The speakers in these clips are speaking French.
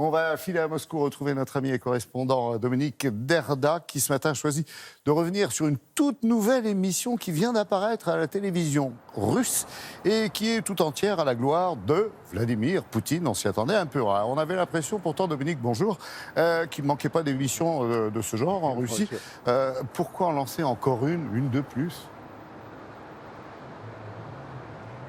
On va filer à Moscou retrouver notre ami et correspondant Dominique Derda qui ce matin a choisi de revenir sur une toute nouvelle émission qui vient d'apparaître à la télévision russe et qui est tout entière à la gloire de Vladimir Poutine. On s'y attendait un peu. On avait l'impression pourtant, Dominique, bonjour, qu'il ne manquait pas d'émissions de ce genre en Russie. Pourquoi en lancer encore une de plus ?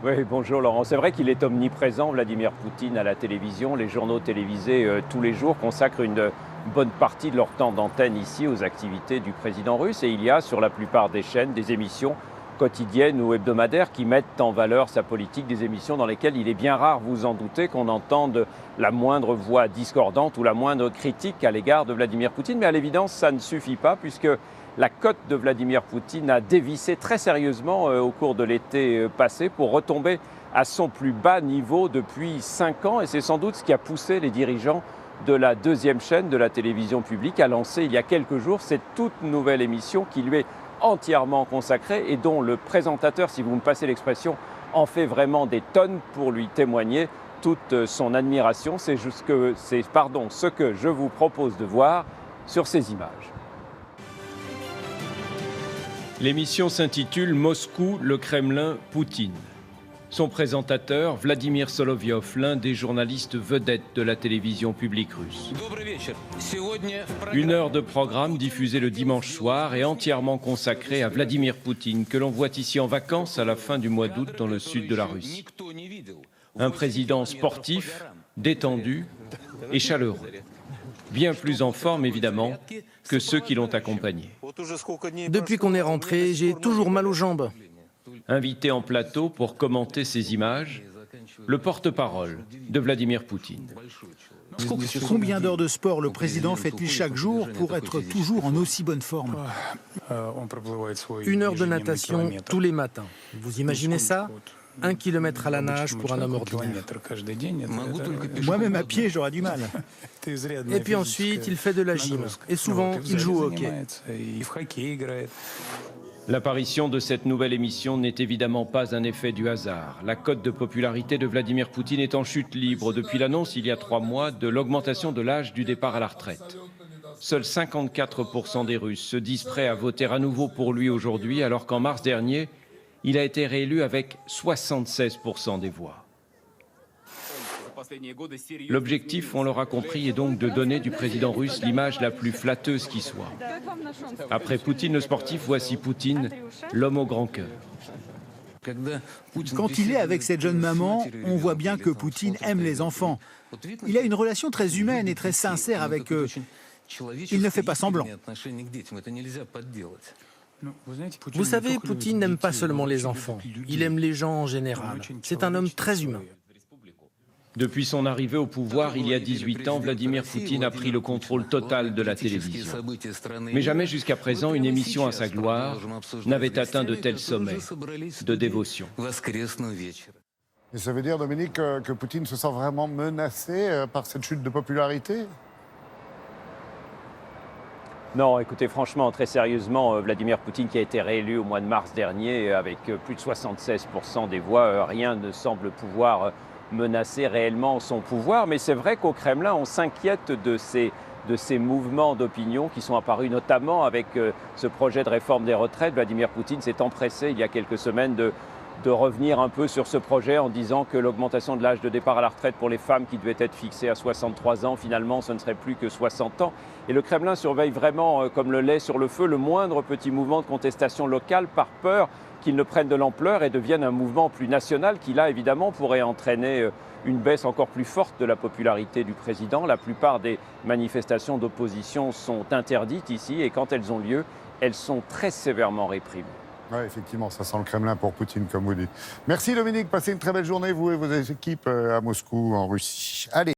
Oui, bonjour Laurent. C'est vrai qu'il est omniprésent, Vladimir Poutine, à la télévision. Les journaux télévisés, tous les jours, consacrent une bonne partie de leur temps d'antenne ici aux activités du président russe. Et il y a sur la plupart des chaînes des émissions quotidiennes ou hebdomadaires qui mettent en valeur sa politique, des émissions dans lesquelles il est bien rare, vous en doutez, qu'on entende la moindre voix discordante ou la moindre critique à l'égard de Vladimir Poutine. Mais à l'évidence, ça ne suffit pas puisque la cote de Vladimir Poutine a dévissé très sérieusement au cours de l'été passé pour retomber à son plus bas niveau depuis 5 ans. Et c'est sans doute ce qui a poussé les dirigeants de la deuxième chaîne de la télévision publique à lancer il y a quelques jours cette toute nouvelle émission qui lui est entièrement consacrée et dont le présentateur, si vous me passez l'expression, en fait vraiment des tonnes pour lui témoigner toute son admiration. C'est ce que je vous propose de voir sur ces images. L'émission s'intitule « Moscou, le Kremlin, Poutine ». Son présentateur, Vladimir Solovyov, l'un des journalistes vedettes de la télévision publique russe. 1 heure de programme diffusé le dimanche soir et entièrement consacré à Vladimir Poutine, que l'on voit ici en vacances à la fin du mois d'août dans le sud de la Russie. Un président sportif, détendu et chaleureux. Bien plus en forme, évidemment, que ceux qui l'ont accompagné. Depuis qu'on est rentré, j'ai toujours mal aux jambes. Invité en plateau pour commenter ces images, le porte-parole de Vladimir Poutine. Combien d'heures de sport le président fait-il chaque jour pour être toujours en aussi bonne forme? 1 heure de natation tous les matins. Vous imaginez ça? 1 kilomètre à la nage pour un homme ordinaire. Moi-même à pied, j'aurais du mal. Et puis ensuite, il fait de la gym. Et souvent, il joue au hockey. L'apparition de cette nouvelle émission n'est évidemment pas un effet du hasard. La cote de popularité de Vladimir Poutine est en chute libre depuis l'annonce il y a 3 mois de l'augmentation de l'âge du départ à la retraite. Seuls 54% des Russes se disent prêts à voter à nouveau pour lui aujourd'hui, alors qu'en mars dernier, il a été réélu avec 76% des voix. L'objectif, on l'aura compris, est donc de donner du président russe l'image la plus flatteuse qui soit. Après Poutine le sportif, voici Poutine, l'homme au grand cœur. Quand il est avec cette jeune maman, on voit bien que Poutine aime les enfants. Il a une relation très humaine et très sincère avec eux. Il ne fait pas semblant. Vous savez, Poutine n'aime pas seulement les enfants. Il aime les gens en général. C'est un homme très humain. Depuis son arrivée au pouvoir il y a 18 ans, Vladimir Poutine a pris le contrôle total de la télévision. Mais jamais jusqu'à présent une émission à sa gloire n'avait atteint de tels sommets de dévotion. Et ça veut dire, Dominique, que Poutine se sent vraiment menacé par cette chute de popularité ? Non, écoutez, franchement, très sérieusement, Vladimir Poutine qui a été réélu au mois de mars dernier avec plus de 76% des voix, rien ne semble pouvoir menacer réellement son pouvoir. Mais c'est vrai qu'au Kremlin, on s'inquiète de ces mouvements d'opinion qui sont apparus notamment avec ce projet de réforme des retraites. Vladimir Poutine s'est empressé il y a quelques semaines de revenir un peu sur ce projet en disant que l'augmentation de l'âge de départ à la retraite pour les femmes qui devait être fixée à 63 ans, finalement ce ne serait plus que 60 ans. Et le Kremlin surveille vraiment, comme le lait sur le feu, le moindre petit mouvement de contestation locale par peur qu'il ne prenne de l'ampleur et devienne un mouvement plus national qui, là, évidemment, pourrait entraîner une baisse encore plus forte de la popularité du président. La plupart des manifestations d'opposition sont interdites ici et quand elles ont lieu, elles sont très sévèrement réprimées. Oui, effectivement, ça sent le Kremlin pour Poutine, comme vous dites. Merci Dominique, passez une très belle journée, vous et vos équipes à Moscou, en Russie. Allez.